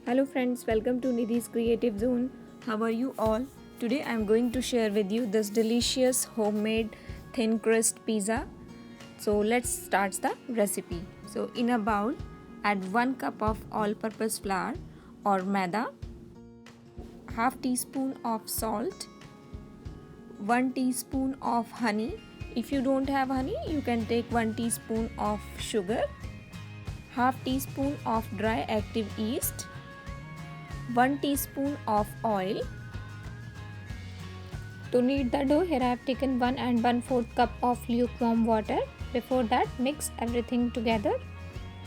Hello friends, welcome to Nidhi's Creative Zone. How are you all? Today I am going to share with you this delicious homemade thin crust pizza. So let's start the recipe. So in a bowl, add 1 cup of all-purpose flour or maida, half teaspoon of salt, 1 teaspoon of honey. If you don't have honey, you can take 1 teaspoon of sugar, half teaspoon of dry active yeast, 1 teaspoon of oil. To knead the dough, here I have taken 1 and 1/4 cup of lukewarm water. Before that, mix everything together,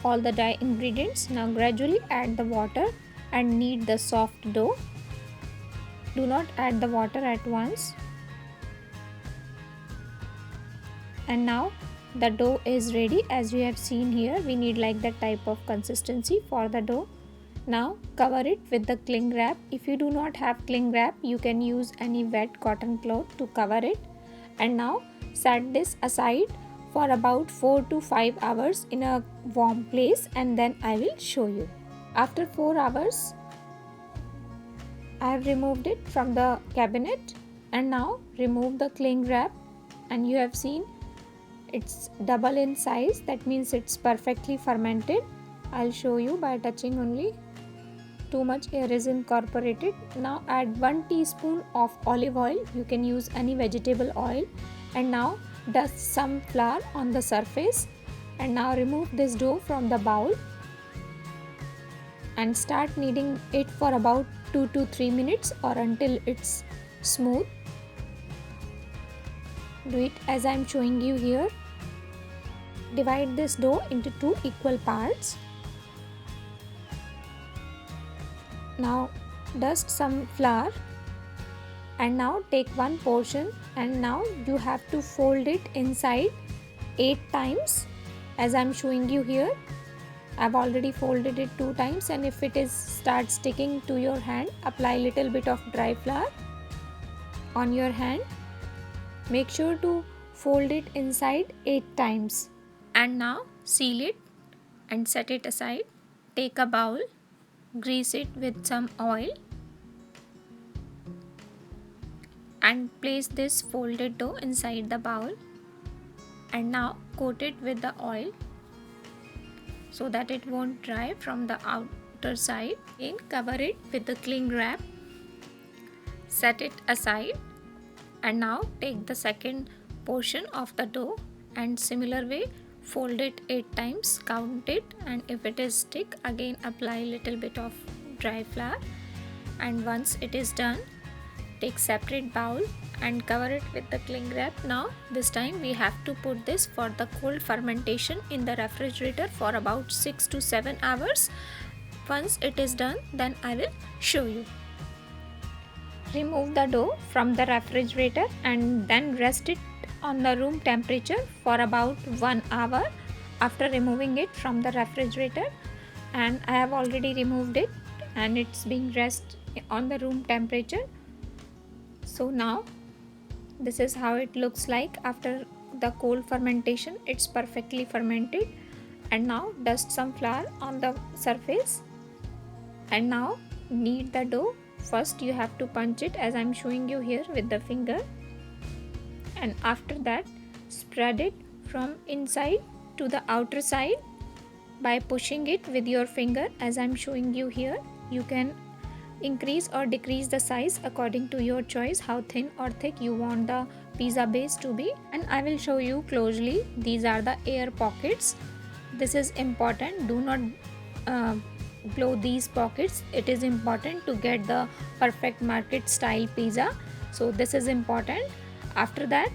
all the dry ingredients. Now gradually add the water and knead the soft dough. Do not add the water at once. And now the dough is ready. As you have seen here, we need like that type of consistency for the dough. Now cover it with the cling wrap. If you do not have cling wrap, you can use any wet cotton cloth to cover it. And now set this aside for about 4 to 5 hours in a warm place, and then I will show you. After 4 hours, I have removed it from the cabinet, and now remove the cling wrap, and you have seen it's double in size. That means it's perfectly fermented. I'll show you by touching only. Too much air is incorporated. Now add 1 teaspoon of olive oil. You can use any vegetable oil. And now dust some flour on the surface. And now remove this dough from the bowl and start kneading it for about 2 to 3 minutes or until it's smooth. Do it as I'm showing you here. Divide this dough into 2 equal parts. Now dust some flour and now take one portion, and now you have to fold it inside 8 times as I'm showing you here. I've already folded it 2 times, and if it is start sticking to your hand, apply little bit of dry flour on your hand. Make sure to fold it inside 8 times. And now seal it and set it aside. Take a bowl, grease it with some oil and place this folded dough inside the bowl, and now coat it with the oil so that it won't dry from the outer side. Then cover it with the cling wrap, set it aside, and now take the second portion of the dough and similar way fold it 8 times, count it, and if it is stick, again apply little bit of dry flour. And once it is done, take separate bowl and cover it with the cling wrap. Now this time we have to put this for the cold fermentation in the refrigerator for about 6 to 7 hours. Once it is done, then I will show you. Remove the dough from the refrigerator and then rest it on the room temperature for about 1 hour after removing it from the refrigerator. And I have already removed it and it's being rest on the room temperature. So now this is how it looks like after the cold fermentation. It's perfectly fermented. And now dust some flour on the surface and now knead the dough. First you have to punch it as I'm showing you here with the finger, and after that spread it from inside to the outer side by pushing it with your finger as I'm showing you here. You can increase or decrease the size according to your choice, how thin or thick you want the pizza base to be. And I will show you closely. These are the air pockets. This is important. Do not blow these pockets. It is important to get the perfect market style pizza. So this is important. After that,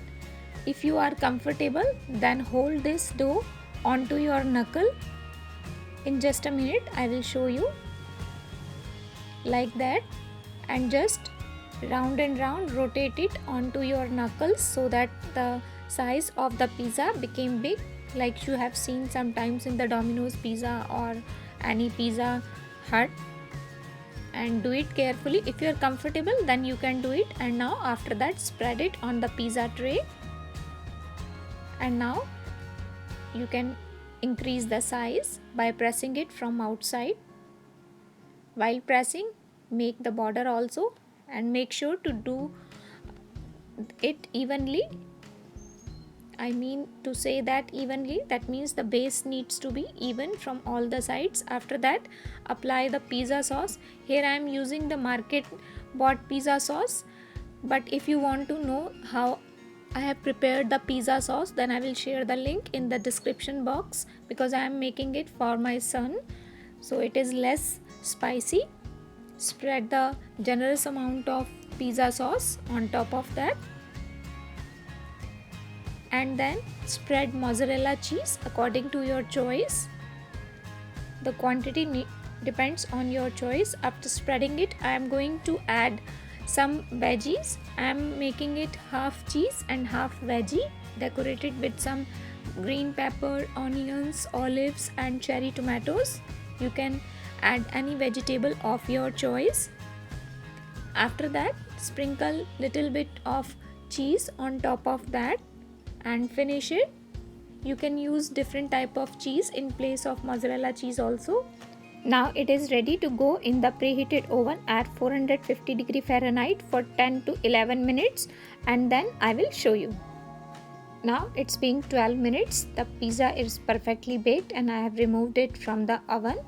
if you are comfortable, then hold this dough onto your knuckle. In just a minute, I will show you like that, and just round and round rotate it onto your knuckles so that the size of the pizza became big, like you have seen sometimes in the Domino's pizza or any Pizza Hut. And do it carefully. If you are comfortable, then you can do it. And now after that, spread it on the pizza tray, and now you can increase the size by pressing it from outside. While pressing, make the border also, and make sure to do it evenly. I mean to say that evenly, that means the base needs to be even from all the sides. After that, apply the pizza sauce. Here I am using the market bought pizza sauce, but if you want to know how I have prepared the pizza sauce, then I will share the link in the description box, because I am making it for my son, so it is less spicy. Spread the generous amount of pizza sauce on top of that, and then spread mozzarella cheese according to your choice. The quantity depends on your choice. After spreading it, I am going to add some veggies. I am making it half cheese and half veggie, decorated with some green pepper, onions, olives and cherry tomatoes. You can add any vegetable of your choice. After that, sprinkle little bit of cheese on top of that and finish it. You can use different type of cheese in place of mozzarella cheese also. Now it is ready to go in the preheated oven at 450 degree Fahrenheit for 10 to 11 minutes, and then I will show you. Now it's been 12 minutes. The pizza is perfectly baked and I have removed it from the oven.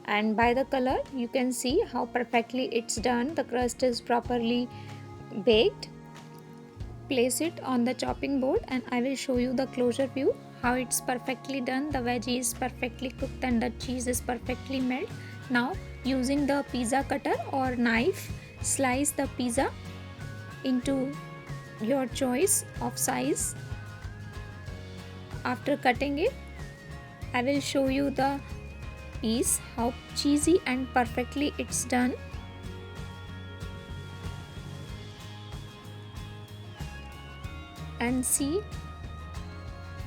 And by the color you can see how perfectly it's done. The crust is properly baked. Place it on the chopping board and I will show you the closer view how it's perfectly done. The veggie is perfectly cooked and the cheese is perfectly melted. Now using the pizza cutter or knife, slice the pizza into your choice of size. After cutting it, I will show you the piece, how cheesy and perfectly it's done. And see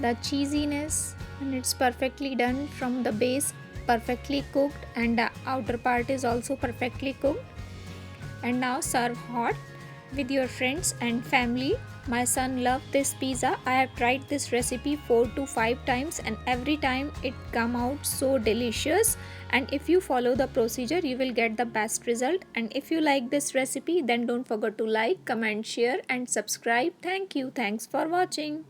the cheesiness, and it's perfectly done from the base, perfectly cooked, and the outer part is also perfectly cooked. And now serve hot with your friends and family. My son loved this pizza. I have tried this recipe 4 to 5 times and every time it come out so delicious. And if you follow the procedure, you will get the best result. And if you like this recipe, then don't forget to like, comment, share and subscribe. Thank you. Thanks for watching.